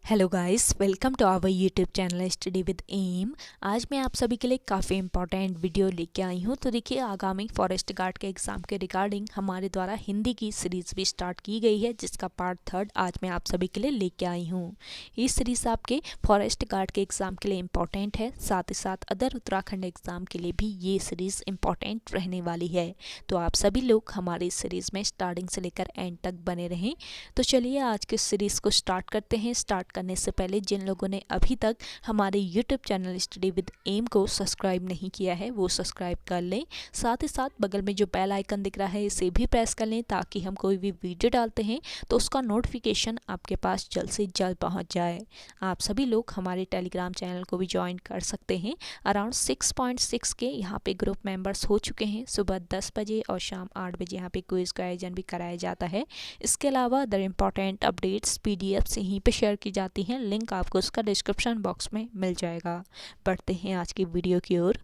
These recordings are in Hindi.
Hello guys, welcome to our YouTube channel study with M. आज मैं आप सभी के लिए काफ़ी इंपॉर्टेंट वीडियो लेके आई हूँ। तो देखिए, आगामी फॉरेस्ट गार्ड के एग्ज़ाम के रिगार्डिंग हमारे द्वारा हिंदी की सीरीज़ भी स्टार्ट की गई है, जिसका पार्ट 3 आज मैं आप सभी के लिए लेके आई हूँ। ये सीरीज़ आपके फॉरेस्ट गार्ड के एग्ज़ाम के लिए इम्पॉर्टेंट है, साथ ही साथ अदर उत्तराखंड एग्ज़ाम के लिए भी ये सीरीज़ इम्पॉर्टेंट रहने वाली है। तो आप सभी लोग हमारी इस सीरीज़ में स्टार्टिंग से लेकर एंड तक बने रहें। तो चलिए आज के सीरीज़ को स्टार्ट करते हैं। स्टार्ट करने से पहले जिन लोगों ने अभी तक हमारे YouTube channel study with M को सब्सक्राइब नहीं किया है वो सब्सक्राइब कर लें। साथ ही साथ बगल में जो बेल आइकन दिख रहा है इसे भी प्रेस कर लें, ताकि हम कोई भी वीडियो डालते हैं तो उसका नोटिफिकेशन आपके पास जल्द से जल्द पहुंच जाए। आप सभी लोग हमारे टेलीग्राम चैनल को भी ज्वाइन कर सकते हैं। अराउंड 6.6 के यहाँ पे ग्रुप मेंबर्स हो चुके हैं। सुबह 10 बजे और शाम 8 बजे यहाँ पे क्विज का आयोजन भी कराया जाता है। इसके अलावा अदर इम्पॉर्टेंट अपडेट्स PDF यहीं पे शेयर की जाती हैं। लिंक आपको उसका डिस्क्रिप्शन बॉक्स में मिल जाएगा। बढ़ते हैं आज की वीडियो की ओर।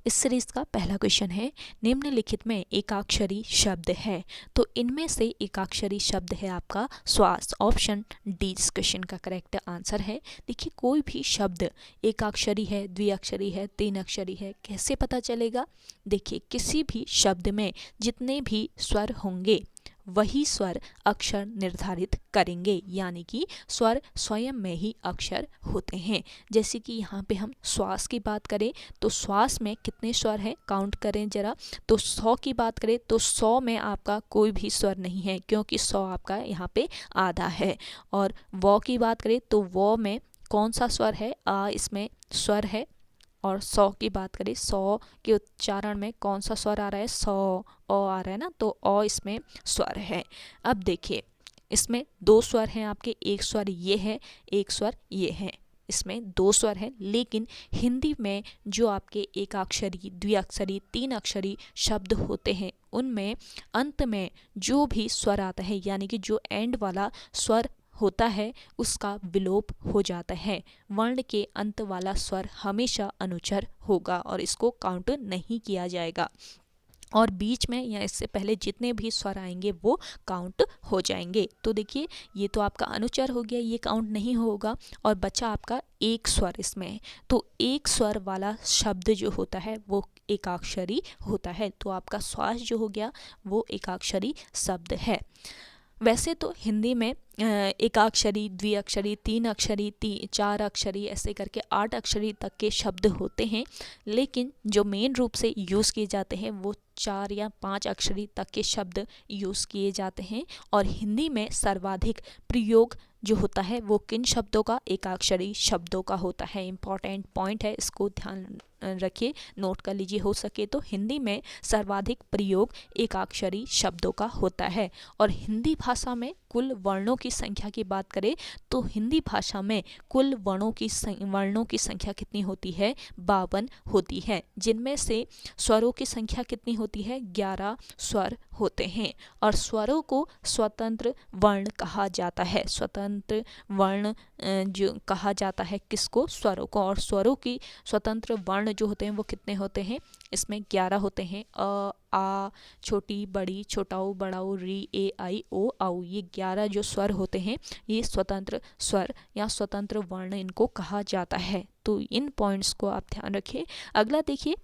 इस सीरीज का पहला क्वेश्चन है, निम्नलिखित में एकाक्षरी शब्द है। तो इनमें से एकाक्षरी शब्द है आपका श्वास। ऑप्शन डी इस क्वेश्चन का करेक्ट आंसर है। देखिए, कोई भी शब्द एकाक्षरी है, द्विअक्षरी है, तीन अक्षरी है, कैसे पता चलेगा? देखिए, किसी भी शब्द में जितने भी स्वर होंगे वही स्वर अक्षर निर्धारित करेंगे, यानी कि स्वर स्वयं में ही अक्षर होते हैं। जैसे कि यहाँ पे हम श्वास की बात करें तो श्वास में कितने स्वर हैं, काउंट करें जरा। तो 100 की बात करें तो 100 में आपका कोई भी स्वर नहीं है, क्योंकि 100 आपका यहाँ पे आधा है। और वो की बात करें तो वो में कौन सा स्वर है? इसमें स्वर है। और 100 की बात करें, 100 के उच्चारण में कौन सा स्वर आ रहा है? 100 आ रहा है ना, तो इसमें स्वर है। अब देखिए, इसमें दो स्वर हैं आपके, एक स्वर ये है, एक स्वर ये है। इसमें दो स्वर हैं, लेकिन हिंदी में जो आपके एकाक्षरी, द्विअक्षरी, तीन अक्षरी शब्द होते हैं उनमें अंत में जो भी स्वर आता है, यानी कि जो एंड वाला स्वर होता है उसका विलोप हो जाता है। वर्ण के अंत वाला स्वर हमेशा अनुचर होगा और इसको काउंट नहीं किया जाएगा। और बीच में या इससे पहले जितने भी स्वर आएंगे वो काउंट हो जाएंगे। तो देखिए, ये तो आपका अनुचर हो गया, ये काउंट नहीं होगा। और बचा आपका एक स्वर इसमें। तो एक स्वर वाला शब्द जो होता है वो एकाक्षरी होता है। तो आपका श्वास जो हो गया वो एकाक्षरी शब्द है। वैसे तो हिंदी में एकाक्षरी, द्विअक्षरी, तीन अक्षरी, चार अक्षरी, ऐसे करके 8 अक्षरी तक के शब्द होते हैं। लेकिन जो मेन रूप से यूज़ किए जाते हैं वो 4 या 5 अक्षरी तक के शब्द यूज़ किए जाते हैं। और हिंदी में सर्वाधिक प्रयोग जो होता है वो किन शब्दों का? एकाक्षरी शब्दों का होता है। इम्पॉर्टेंट पॉइंट है, इसको ध्यान रखिए, नोट कर लीजिए हो सके तो। हिंदी में सर्वाधिक प्रयोग एकाक्षरी शब्दों का होता है। और हिंदी भाषा में कुल वर्णों की संख्या की बात करें तो हिंदी भाषा में कुल वर्णों की संख्या कितनी होती है? 52 होती है, जिनमें से स्वरों की संख्या कितनी होती है? 11 स्वर होते हैं। और स्वरों को स्वतंत्र वर्ण कहा जाता है। स्वतंत्र वर्ण जो कहा जाता है किसको? स्वरों को। और स्वरों की स्वतंत्र वर्ण जो होते हैं वो कितने होते हैं? इसमें 11 होते हैं। आ, छोटी, बड़ी, छोटाऊ, बड़ाऊ, री, ए, आई, ओ, आउ, ये 11 जो स्वर होते हैं ये स्वतंत्र स्वर या स्वतंत्र वर्ण इनको कहा जाता है। तो इन पॉइंट्स को आप ध्यान रखिए। अगला देखिए,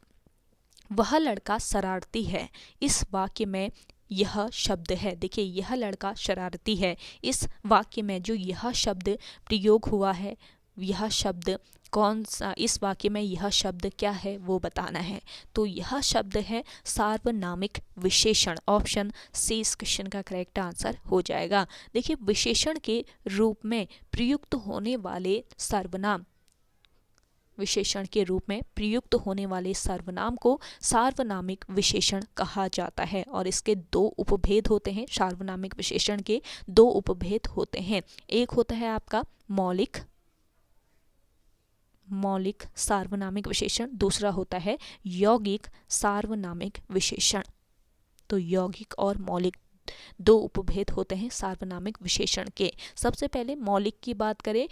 वह लड़का शरारती है। इस वाक्य में यह शब्द है। देखिए, यह लड़का शरारती है। इस वाक्य में जो यह शब्द प्रयोग हुआ है, यह शब्द कौन सा? इस वाक्य में यह शब्द क्या है वो बताना है। तो यह शब्द है सार्वनामिक विशेषण। ऑप्शन सी इस क्वेश्चन का करेक्ट आंसर हो जाएगा। देखिए, विशेषण के रूप में प्रयुक्त होने वाले सर्वनाम, विशेषण के रूप में प्रयुक्त होने वाले सर्वनाम को सार्वनामिक विशेषण कहा जाता है। और इसके दो उपभेद होते हैं। सार्वनामिक विशेषण के दो उपभेद होते हैं। एक होता है आपका मौलिक सार्वनामिक विशेषण, दूसरा होता है यौगिक सार्वनामिक विशेषण। तो यौगिक और मौलिक दो उपभेद होते हैं सार्वनामिक विशेषण के। सबसे पहले मौलिक की बात करें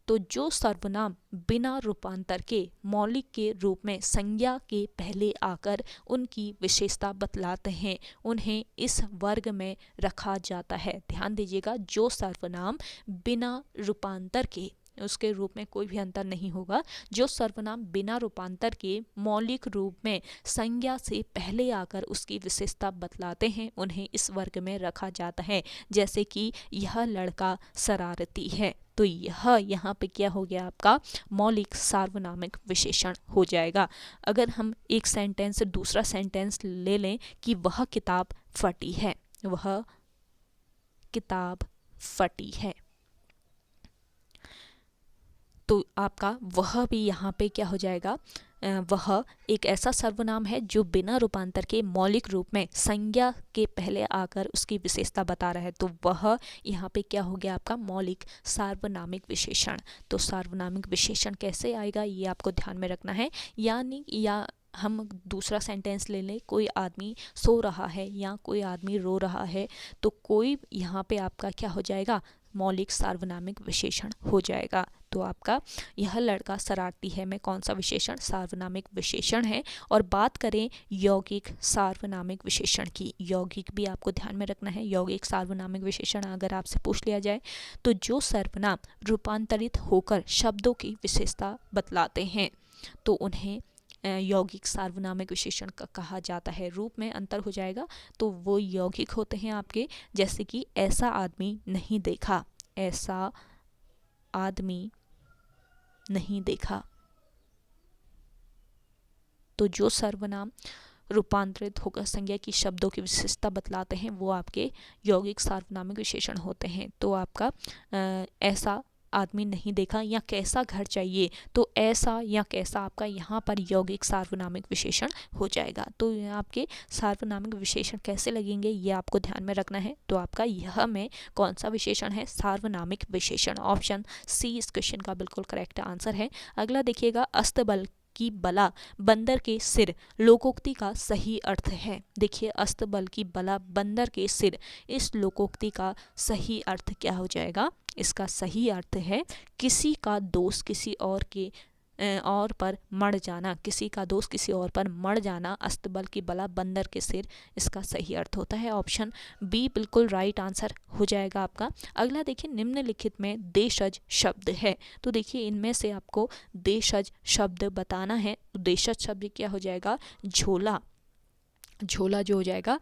तो जो सर्वनाम बिना रूपांतर के मौलिक के रूप में संज्ञा के पहले आकर उनकी विशेषता बतलाते हैं उन्हें इस वर्ग में रखा जाता है। ध्यान दीजिएगा, जो सर्वनाम बिना रूपांतर के, उसके रूप में कोई भी अंतर नहीं होगा, जो सर्वनाम बिना रूपांतर के मौलिक रूप में संज्ञा से पहले आकर उसकी विशेषता बतलाते हैं उन्हें इस वर्ग में रखा जाता है। जैसे कि यह लड़का शरारती है, तो यह यहाँ पे क्या हो गया, आपका मौलिक सार्वनामिक विशेषण हो जाएगा। अगर हम एक सेंटेंस से दूसरा सेंटेंस ले लें कि वह किताब फटी है, वह किताब फटी है, तो आपका वह भी यहाँ पे क्या हो जाएगा, वह एक ऐसा सर्वनाम है जो बिना रूपांतर के मौलिक रूप में संज्ञा के पहले आकर उसकी विशेषता बता रहा है, तो वह यहाँ पे क्या हो गया, आपका मौलिक सार्वनामिक विशेषण। तो सार्वनामिक विशेषण कैसे आएगा ये आपको ध्यान में रखना है। यानी या हम दूसरा सेंटेंस ले लें, कोई आदमी सो रहा है या कोई आदमी रो रहा है, तो कोई यहाँ पे आपका क्या हो जाएगा, मौलिक सार्वनामिक विशेषण हो जाएगा। तो आपका यह लड़का शरारती है में कौन सा विशेषण, सार्वनामिक विशेषण है। और बात करें यौगिक सार्वनामिक विशेषण की, यौगिक भी आपको ध्यान में रखना है। यौगिक सार्वनामिक विशेषण अगर आपसे पूछ लिया जाए तो जो सर्वनाम रूपांतरित होकर शब्दों की विशेषता बतलाते हैं तो उन्हें यौगिक सार्वनामिक विशेषण का कहा जाता है। रूप में अंतर हो जाएगा तो वो यौगिक होते हैं आपके, जैसे कि ऐसा आदमी नहीं देखा, ऐसा आदमी नहीं देखा। तो जो सर्वनाम रूपांतरित होकर संज्ञा की शब्दों की विशेषता बतलाते हैं वो आपके यौगिक सार्वनामिक विशेषण होते हैं। तो आपका ऐसा आदमी नहीं देखा या कैसा घर चाहिए, तो ऐसा या कैसा आपका यहाँ पर यौगिक सार्वनामिक विशेषण हो जाएगा। तो आपके सार्वनामिक विशेषण कैसे लगेंगे ये आपको ध्यान में रखना है। तो आपका यह में कौन सा विशेषण है, सार्वनामिक विशेषण। ऑप्शन सी इस क्वेश्चन का बिल्कुल करेक्ट आंसर है। अगला देखिएगा, अस्तबल की बला बंदर के सिर लोकोक्ति का सही अर्थ है। देखिए, अस्तबल की बला बंदर के सिर, इस लोकोक्ति का सही अर्थ क्या हो जाएगा, इसका सही अर्थ है किसी का दोष किसी और के और पर मर जाना, किसी का दोष किसी और पर मर जाना, अस्तबल की बला बंदर के सिर, इसका सही अर्थ होता है। ऑप्शन बी बिल्कुल राइट आंसर हो जाएगा आपका। अगला देखिए, निम्नलिखित में देशज शब्द है, तो देखिए इनमें से आपको देशज शब्द बताना है। तो देशज शब्द क्या हो जाएगा, झोला, झोला जो हो जाएगा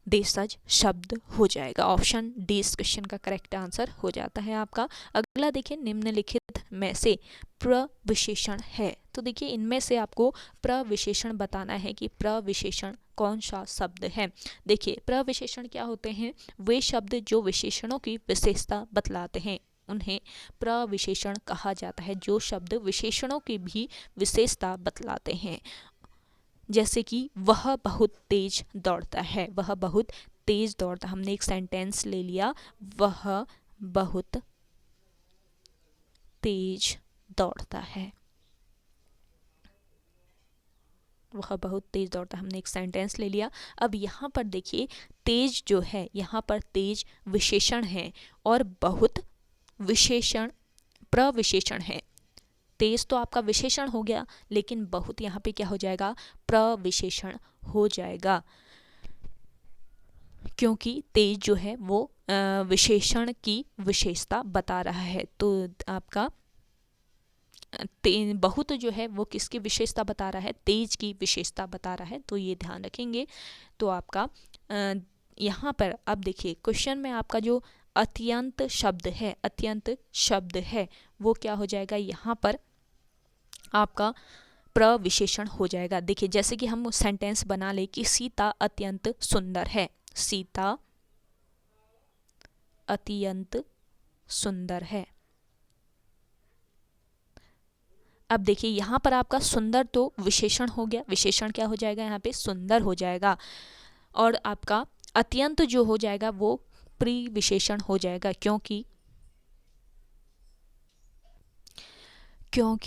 देशज शब्द हो जाएगा। ऑप्शन डी इस क्वेश्चन का करेक्ट आंसर हो जाता है आपका। अगला देखिए, निम्नलिखित में से प्रविशेषण है, तो देखिए इनमें से आपको प्रविशेषण बताना है कि प्रविशेषण कौन सा शब्द है। देखिए, प्रविशेषण क्या होते हैं, वे शब्द जो विशेषणों की विशेषता बतलाते हैं उन्हें प्रविशेषण कहा जाता है। जो शब्द विशेषणों की भी विशेषता बतलाते हैं, जैसे कि वह बहुत तेज दौड़ता है, वह बहुत तेज दौड़ता, हमने एक सेंटेंस ले लिया, वह बहुत तेज दौड़ता है, वह बहुत तेज दौड़ता, हमने एक सेंटेंस ले लिया। अब यहाँ पर देखिए, तेज जो है, यहाँ पर तेज विशेषण है और बहुत विशेषण प्रविशेषण है। तेज तो आपका विशेषण हो गया, लेकिन बहुत यहाँ पे क्या हो जाएगा, प्रविशेषण हो जाएगा, क्योंकि तेज जो है वो विशेषण की विशेषता बता रहा है। तो आपका बहुत जो है वो किसकी विशेषता बता रहा है, तेज की विशेषता बता रहा है, तो ये ध्यान रखेंगे। तो आपका यहाँ पर अब देखिए, क्वेश्चन में आपका जो अत्यंत शब्द है, अत्यंत शब्द है, वो क्या हो जाएगा, यहाँ पर आपका प्रविशेषण हो जाएगा। देखिए, जैसे कि हम सेंटेंस बना ले कि सीता अत्यंत सुंदर है, सीता अत्यंत सुंदर है। अब देखिए, यहाँ पर आपका सुंदर तो विशेषण हो गया, विशेषण क्या हो जाएगा, यहाँ पे सुंदर हो जाएगा, और आपका अत्यंत जो हो जाएगा वो प्रिविशेषण हो जाएगा, क्योंकि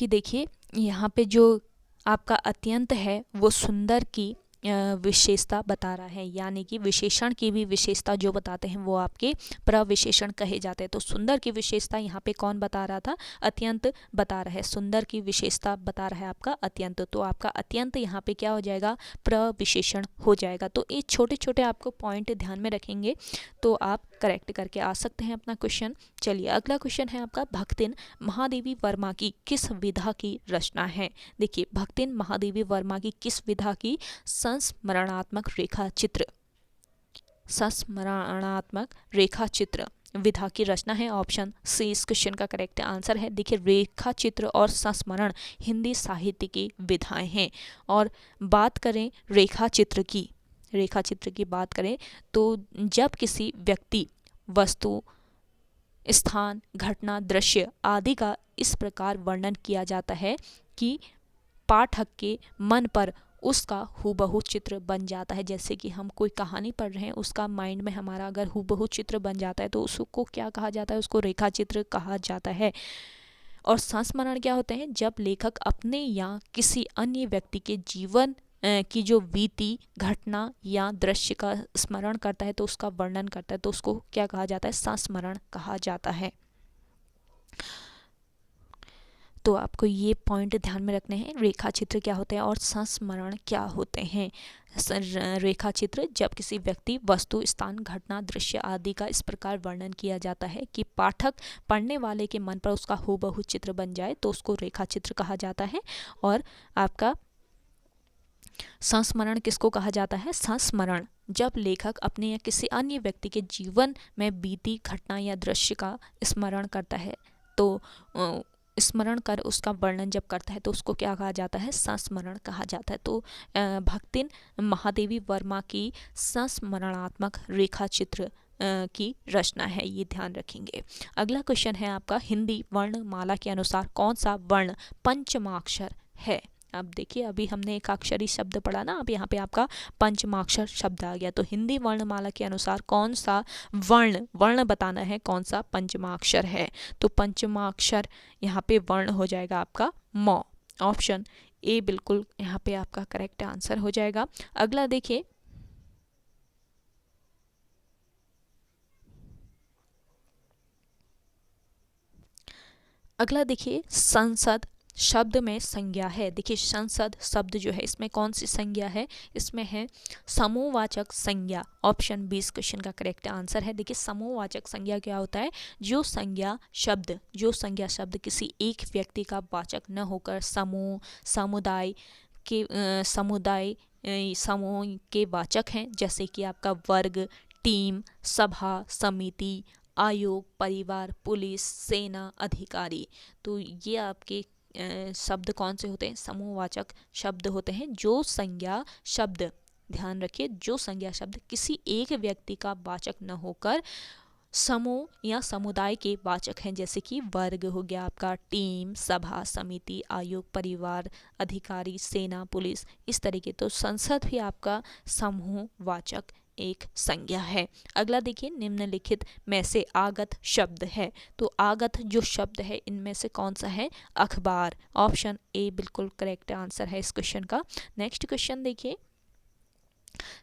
देखिए यहाँ पे जो आपका अत्यंत है वो सुंदर की विशेषता बता रहा है, यानी कि विशेषण की भी विशेषता जो बताते हैं वो आपके प्रविशेषण कहे जाते हैं। तो सुंदर की विशेषता यहाँ पे कौन बता रहा था? अत्यंत बता रहा है। सुंदर की विशेषता बता रहा है आपका अत्यंत, तो आपका अत्यंत यहाँ पे क्या हो जाएगा? प्रविशेषण हो जाएगा। तो ये छोटे छोटे आपको पॉइंट ध्यान में रखेंगे तो आप करेक्ट करके आ सकते हैं अपना क्वेश्चन। चलिए अगला क्वेश्चन है आपका, भक्तिन महादेवी वर्मा की किस विधा की रचना है? देखिए, भक्तिन महादेवी वर्मा की किस विधा की संस्मरणात्मक रेखा चित्र, संस्मरणात्मक रेखा चित्र विधा की रचना है? ऑप्शन सी इस क्वेश्चन का करेक्ट आंसर है। देखिए, रेखा चित्र और संस्मरण हिंदी साहित्य की विधाएं हैं। और बात करें रेखा चित्र की बात करें तो जब किसी व्यक्ति, वस्तु, स्थान, घटना, दृश्य आदि का इस प्रकार वर्णन किया जाता है कि पाठक के मन पर उसका हूबहू चित्र बन जाता है। जैसे कि हम कोई कहानी पढ़ रहे हैं, उसका माइंड में हमारा अगर हूबहू चित्र बन जाता है तो उसको क्या कहा जाता है? उसको रेखा चित्र कहा जाता है। और संस्मरण क्या होते हैं? जब लेखक अपने या किसी अन्य व्यक्ति के जीवन की जो बीती घटना या दृश्य का स्मरण करता है तो उसका वर्णन करता है, तो उसको क्या कहा जाता है? संस्मरण कहा जाता है। तो आपको ये पॉइंट ध्यान में रखने हैं, रेखा चित्र क्या होते हैं और संस्मरण क्या होते हैं। रेखा चित्र जब किसी व्यक्ति, वस्तु, स्थान, घटना, दृश्य आदि का इस प्रकार वर्णन किया जाता है कि पाठक, पढ़ने वाले के मन पर उसका हूबहू चित्र बन जाए तो उसको रेखा चित्र कहा जाता है। और आपका संस्मरण किसको कहा जाता है? संस्मरण जब लेखक अपने या किसी अन्य व्यक्ति के जीवन में बीती घटना या दृश्य का स्मरण करता है, तो स्मरण कर उसका वर्णन जब करता है तो उसको क्या कहा जाता है? संस्मरण कहा जाता है। तो भक्तिन महादेवी वर्मा की संस्मरणात्मक रेखा चित्र की रचना है, ये ध्यान रखेंगे। अगला क्वेश्चन है आपका, हिंदी वर्णमाला के अनुसार कौन सा वर्ण पंचमाक्षर है? अब देखिए, अभी हमने एक अक्षरी शब्द पढ़ा ना, अब यहाँ पे आपका पंचमाक्षर शब्द आ गया। तो हिंदी वर्णमाला के अनुसार कौन सा वर्ण बताना है, कौन सा पंचमाक्षर है? तो पंचमाक्षर यहाँ पे वर्ण हो जाएगा आपका म। ऑप्शन ए बिल्कुल यहाँ पे आपका करेक्ट आंसर हो जाएगा। अगला देखिए, संसद शब्द में संज्ञा है। देखिए, संसद शब्द जो है इसमें कौन सी संज्ञा है? इसमें है समूहवाचक संज्ञा। ऑप्शन बी इस क्वेश्चन का करेक्ट आंसर है। देखिए, समूहवाचक संज्ञा क्या होता है? जो संज्ञा शब्द किसी एक व्यक्ति का वाचक न होकर समूह, समुदाय समूह के वाचक हैं। जैसे कि आपका वर्ग, टीम, सभा, समिति, आयोग, परिवार, पुलिस, सेना, अधिकारी। तो ये आपके शब्द कौन से होते हैं? समूहवाचक शब्द होते हैं। जो संज्ञा शब्द, ध्यान रखिए, जो संज्ञा शब्द किसी एक व्यक्ति का वाचक न होकर समूह या समुदाय के वाचक हैं। जैसे कि वर्ग हो गया आपका, टीम, सभा, समिति, आयोग, परिवार, अधिकारी, सेना, पुलिस, इस तरीके। तो संसद भी आपका समूहवाचक एक संज्ञा है। अगला देखिए, निम्नलिखित में से आगत शब्द है। तो आगत जो शब्द है इनमें से कौन सा है? अखबार। ऑप्शन ए बिल्कुल करेक्ट आंसर है इस क्वेश्चन का। नेक्स्ट क्वेश्चन देखिए,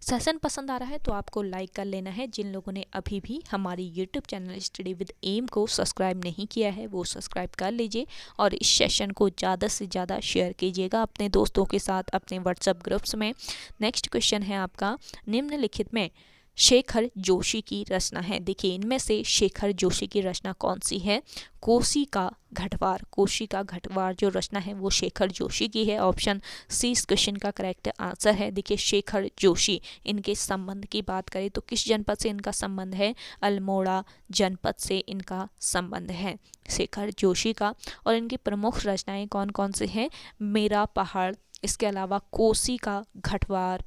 सेशन पसंद आ रहा है तो आपको लाइक कर लेना है। जिन लोगों ने अभी भी हमारी YouTube channel study with M को सब्सक्राइब नहीं किया है वो सब्सक्राइब कर लीजिए और इस सेशन को ज़्यादा से ज़्यादा शेयर कीजिएगा अपने दोस्तों के साथ, अपने व्हाट्सएप ग्रुप्स में। नेक्स्ट क्वेश्चन है आपका, निम्नलिखित में शेखर जोशी की रचना है। देखिए, इनमें से शेखर जोशी की रचना कौन सी है? कोसी का घटवार जो रचना है वो शेखर जोशी की है। ऑप्शन सी इस क्वेश्चन का करेक्ट आंसर है। देखिए, शेखर जोशी, इनके संबंध की बात करें तो किस जनपद से इनका संबंध है? अल्मोड़ा जनपद से इनका संबंध है शेखर जोशी का। और इनकी प्रमुख रचनाएं कौन कौन से हैं? मेरा पहाड़, इसके अलावा कोसी का घटवार,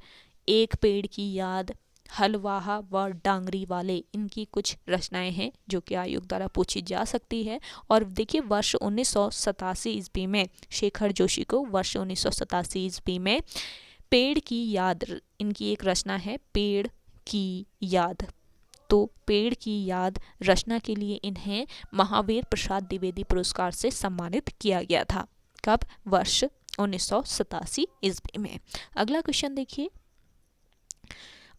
एक पेड़ की याद, हलवाहा व डांगरी वाले, इनकी कुछ रचनाएं हैं जो कि आयोग द्वारा पूछी जा सकती है। और देखिए, वर्ष 1987 ईस्वी में शेखर जोशी को वर्ष 1987 ईस्वी में पेड़ की याद, इनकी एक रचना है पेड़ की याद। तो पेड़ की याद रचना के लिए इन्हें महावीर प्रसाद द्विवेदी पुरस्कार से सम्मानित किया गया था। कब? वर्ष 1987 ईस्वी में। अगला क्वेश्चन देखिए,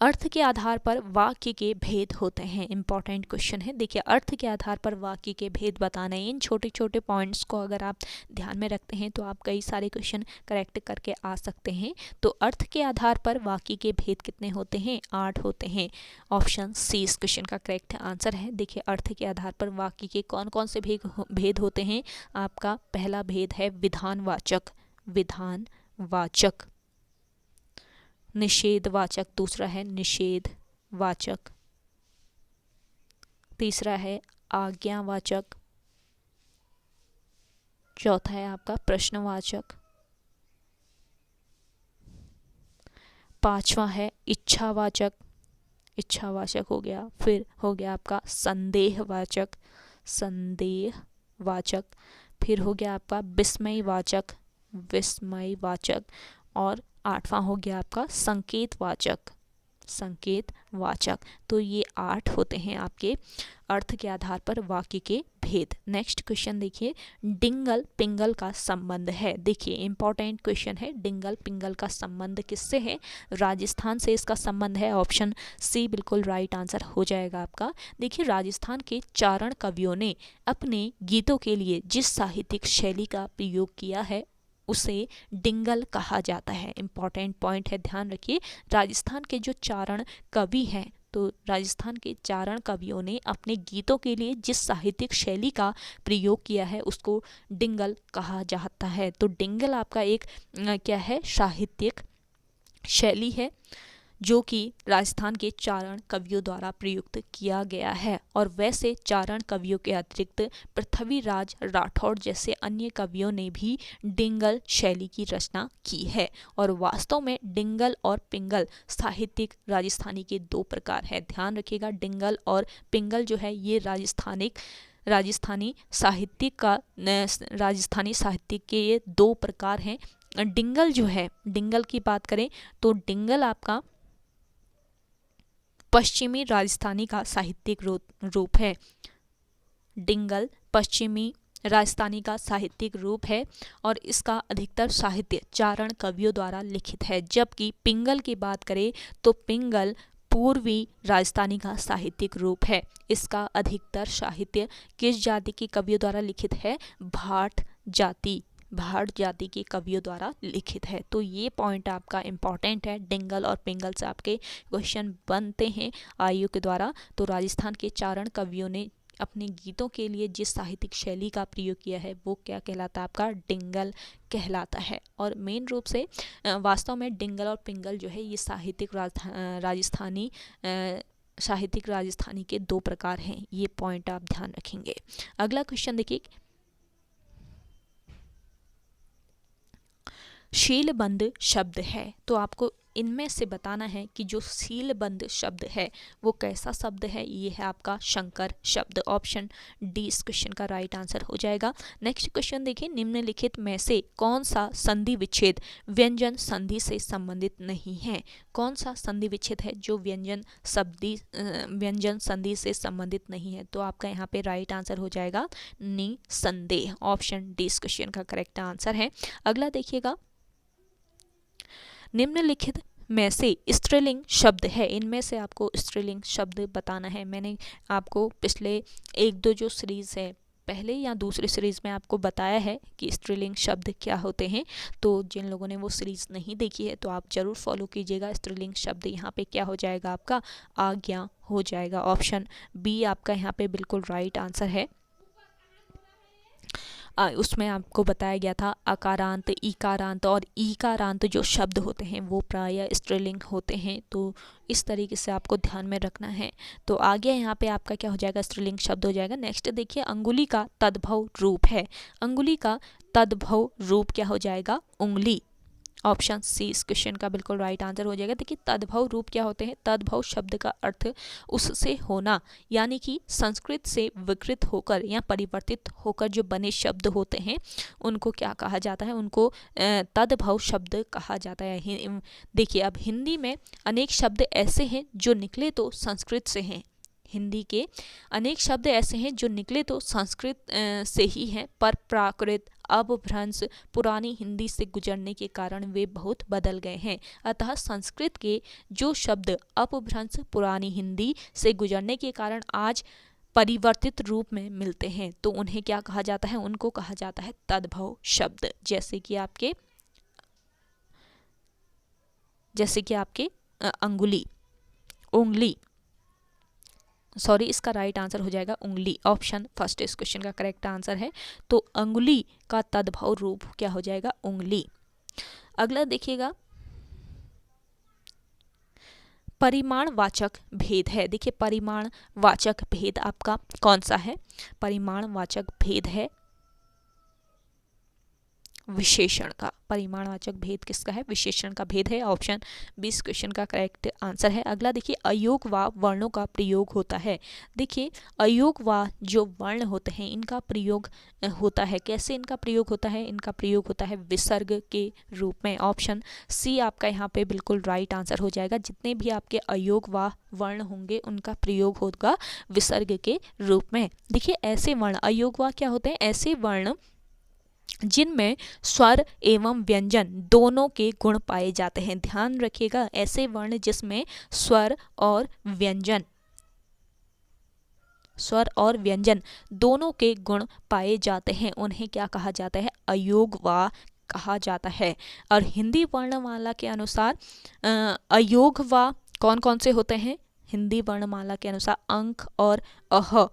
अर्थ के आधार पर वाक्य के भेद होते हैं। इंपॉर्टेंट क्वेश्चन है। देखिए, अर्थ के आधार पर वाक्य के भेद बताना है। इन छोटे छोटे पॉइंट्स को अगर आप ध्यान में रखते हैं तो आप कई सारे क्वेश्चन करेक्ट करके आ सकते हैं। तो अर्थ के आधार पर वाक्य के भेद कितने होते हैं? 8 होते हैं। ऑप्शन सी इस क्वेश्चन का करेक्ट आंसर है। देखिए, अर्थ के आधार पर वाक्य के कौन कौन से भेद होते हैं? आपका पहला भेद है विधानवाचक, विधानवाचक। निषेधवाचक, दूसरा है निषेधवाचक। तीसरा है आज्ञावाचक। चौथा है आपका प्रश्नवाचक। पांचवा है इच्छावाचक, इच्छावाचक हो गया। फिर हो गया आपका संदेहवाचक, संदेहवाचक। फिर हो गया आपका विस्मयवाचक, विस्मयवाचक। और 8वां हो गया आपका संकेतवाचक, संकेतवाचक। तो ये 8 होते हैं आपके अर्थ के आधार पर वाक्य के भेद। नेक्स्ट क्वेश्चन देखिए, डिंगल पिंगल का संबंध है। देखिए, इंपॉर्टेंट क्वेश्चन है। डिंगल पिंगल का संबंध किससे है? राजस्थान से इसका संबंध है। ऑप्शन सी बिल्कुल राइट आंसर हो जाएगा आपका। देखिए, राजस्थान के चारण कवियों ने अपने गीतों के लिए जिस साहित्यिक शैली का प्रयोग किया है उसे डिंगल कहा जाता है। इंपॉर्टेंट पॉइंट है, ध्यान रखिए। राजस्थान के जो चारण कवि हैं, तो राजस्थान के चारण कवियों ने अपने गीतों के लिए जिस साहित्यिक शैली का प्रयोग किया है उसको डिंगल कहा जाता है। तो डिंगल आपका एक क्या है? साहित्यिक शैली है जो कि राजस्थान के चारण कवियों द्वारा प्रयुक्त किया गया है। और वैसे चारण कवियों के अतिरिक्त पृथ्वीराज राठौड़ जैसे अन्य कवियों ने भी डिंगल शैली की रचना की है। और वास्तव में डिंगल और पिंगल साहित्यिक राजस्थानी के 2 प्रकार है। ध्यान रखिएगा, डिंगल और पिंगल जो है ये राजस्थानी साहित्यिक के ये 2 प्रकार हैं। डिंगल जो है, डिंगल की बात करें तो डिंगल आपका पश्चिमी राजस्थानी का साहित्यिक रूप है। डिंगल पश्चिमी राजस्थानी का साहित्यिक रूप है और इसका अधिकतर साहित्य चारण कवियों द्वारा लिखित है। जबकि पिंगल की बात करें तो पिंगल पूर्वी राजस्थानी का साहित्यिक रूप है। इसका अधिकतर साहित्य किस जाति के कवियों द्वारा लिखित है? भाट जाति के कवियों द्वारा लिखित है। तो ये पॉइंट आपका इम्पॉर्टेंट है। डिंगल और पिंगल से आपके क्वेश्चन बनते हैं आयु के द्वारा। तो राजस्थान के चारण कवियों ने अपने गीतों के लिए जिस साहित्यिक शैली का प्रयोग किया है वो क्या कहलाता है? आपका डिंगल कहलाता है। और मेन रूप से वास्तव में डिंगल और पिंगल जो है ये साहित्यिक राजस्थानी के 2 प्रकार हैं। ये पॉइंट आप ध्यान रखेंगे। अगला क्वेश्चन देखिए, शीलबंद शब्द है। तो आपको इनमें से बताना है कि जो शीलबंद शब्द है वो कैसा शब्द है? ये है आपका शंकर शब्द। ऑप्शन डी इस क्वेश्चन का राइट आंसर हो जाएगा। नेक्स्ट क्वेश्चन देखिए, निम्नलिखित में से कौन सा संधि विच्छेद व्यंजन संधि से संबंधित नहीं है? कौन सा संधि विच्छेद है जो व्यंजन संधि से संबंधित नहीं है? तो आपका यहाँ पे राइट आंसर हो जाएगा निसंदेह। ऑप्शन डी इस क्वेश्चन का करेक्ट आंसर है। अगला देखिएगा, निम्नलिखित में से स्त्रीलिंग शब्द है। इनमें से आपको स्त्रीलिंग शब्द बताना है। मैंने आपको पिछले 1-2 जो सीरीज़ है, पहले या दूसरे सीरीज़ में आपको बताया है कि स्त्रीलिंग शब्द क्या होते हैं। तो जिन लोगों ने वो सीरीज़ नहीं देखी है तो आप ज़रूर फॉलो कीजिएगा। स्त्रीलिंग शब्द यहाँ पे क्या हो जाएगा? आपका आज्ञा हो जाएगा। ऑप्शन बी आपका यहाँ पे बिल्कुल राइट आंसर है। उसमें आपको बताया गया था अकारांत, इकारांत और ईकारांत जो शब्द होते हैं वो प्रायः स्त्रीलिंग होते हैं। तो इस तरीके से आपको ध्यान में रखना है। तो आगे यहाँ पे आपका क्या हो जाएगा? स्त्रीलिंग शब्द हो जाएगा। नेक्स्ट देखिए, अंगुली का तद्भव रूप है। अंगुली का तद्भव रूप क्या हो जाएगा? उंगली। ऑप्शन सी इस क्वेश्चन का बिल्कुल राइट आंसर हो जाएगा। देखिए, तद्भव रूप क्या होते हैं? तद्भव शब्द का अर्थ उससे होना, यानी कि संस्कृत से विकृत होकर या परिवर्तित होकर जो बने शब्द होते हैं उनको क्या कहा जाता है? उनको तद्भव शब्द कहा जाता है। देखिए, अब हिंदी में अनेक शब्द ऐसे हैं जो निकले तो संस्कृत से हैं। हिंदी के अनेक शब्द ऐसे हैं जो निकले तो संस्कृत से ही हैं, पर प्राकृत, अपभ्रंश पुरानी हिंदी से गुजरने के कारण वे बहुत बदल गए हैं। अतः संस्कृत के जो शब्द अपभ्रंश पुरानी हिंदी से गुजरने के कारण आज परिवर्तित रूप में मिलते हैं, तो उन्हें क्या कहा जाता है? उनको कहा जाता है तद्भव शब्द। जैसे कि आपके अंगुली, उंगली, सॉरी इसका राइट आंसर हो जाएगा उंगली। ऑप्शन फर्स्ट इस क्वेश्चन का करेक्ट आंसर है। तो अंगुली का तद्भव रूप क्या हो जाएगा? उंगली। अगला देखिएगा, परिमाणवाचक भेद है। देखिए परिमाणवाचक भेद आपका कौन सा है? परिमाणवाचक भेद है विशेषण का। परिमाणवाचक भेद किसका है? विशेषण का भेद है। ऑप्शन 20 क्वेश्चन का करेक्ट आंसर है। अगला देखिए, अयोगवा वर्णों का प्रयोग होता है। देखिए अयोगवा जो वर्ण होते हैं इनका प्रयोग होता है, कैसे इनका प्रयोग होता है? इनका प्रयोग होता है विसर्ग के रूप में। ऑप्शन सी आपका यहाँ पे बिल्कुल राइट आंसर हो जाएगा। जितने भी आपके अयोगवा वर्ण होंगे उनका प्रयोग होगा विसर्ग के रूप में। देखिए ऐसे वर्ण, अयोगवा क्या होते हैं? ऐसे वर्ण जिनमें स्वर एवं व्यंजन दोनों के गुण पाए जाते हैं। ध्यान रखिएगा, ऐसे वर्ण जिसमें स्वर और व्यंजन दोनों के गुण पाए जाते हैं उन्हें क्या कहा जाता है? अयोगवा कहा जाता है। और हिंदी वर्णमाला के अनुसार अयोगवा कौन कौन से होते हैं? हिंदी वर्णमाला के अनुसार अंक और अह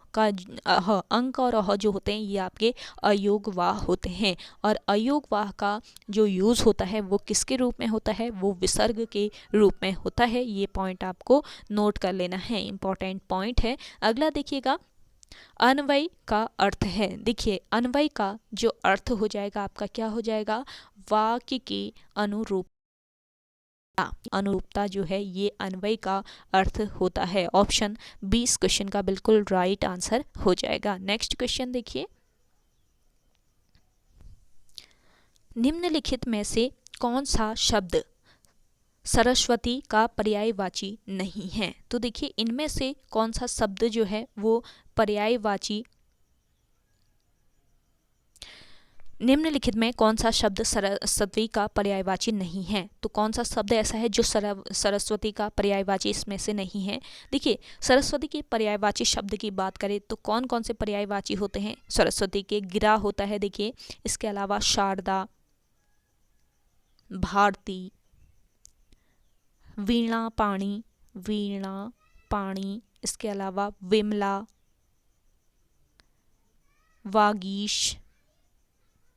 जो होते हैं ये आपके अयोगवाह होते हैं। और अयोगवाह का जो यूज़ होता है वो किसके रूप में होता है? वो विसर्ग के रूप में होता है। ये पॉइंट आपको नोट कर लेना है, इंपॉर्टेंट पॉइंट है। अगला देखिएगा, अन्वय का अर्थ है। देखिए अन्वय का जो अर्थ हो जाएगा आपका क्या हो जाएगा? वाक्य की अनुरूपता जो है ये अन्वय का अर्थ होता है। ऑप्शन 20 क्वेश्चन का बिल्कुल राइट आंसर हो जाएगा। नेक्स्ट क्वेश्चन देखिए, निम्नलिखित में से कौन सा शब्द सरस्वती का पर्यायवाची नहीं है? तो देखिए इनमें से कौन सा शब्द जो है वो पर्यायवाची, निम्नलिखित में कौन सा शब्द सरस्वती का पर्यायवाची नहीं है? तो कौन सा शब्द ऐसा है जो सरस्वती का पर्यायवाची इसमें से नहीं है? देखिए सरस्वती के पर्यायवाची शब्द की बात करें तो कौन कौन से पर्यायवाची होते हैं सरस्वती के? गिरा होता है, देखिए इसके अलावा शारदा, भारती, वीणा पाणी, इसके अलावा विमला,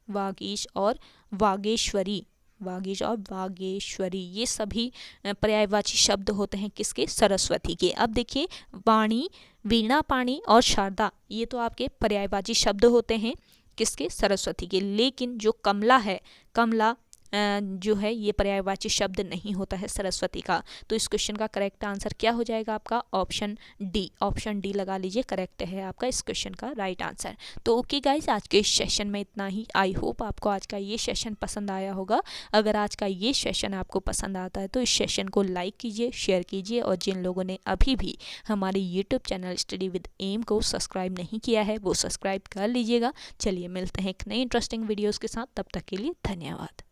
वागीश और वागेश्वरी, ये सभी पर्यायवाची शब्द होते हैं किसके? सरस्वती के। अब देखिए वाणी, वीणा, पाणी और शारदा ये तो आपके पर्यायवाची शब्द होते हैं किसके? सरस्वती के। लेकिन जो कमला है, कमला जो है ये पर्यायवाची शब्द नहीं होता है सरस्वती का। तो इस क्वेश्चन का करेक्ट आंसर क्या हो जाएगा आपका? ऑप्शन डी लगा लीजिए, करेक्ट है आपका इस क्वेश्चन का राइट आंसर। तो ओके गाइज, आज के इस सेशन में इतना ही। आई होप आपको आज का ये सेशन पसंद आया होगा। अगर आज का ये सेशन आपको पसंद आता है तो इस सेशन को लाइक कीजिए, शेयर कीजिए, और जिन लोगों ने अभी भी हमारे YouTube channel study with M को सब्सक्राइब नहीं किया है वो सब्सक्राइब कर लीजिएगा। चलिए मिलते हैं एक नई इंटरेस्टिंग वीडियोज़ के साथ, तब तक के लिए धन्यवाद।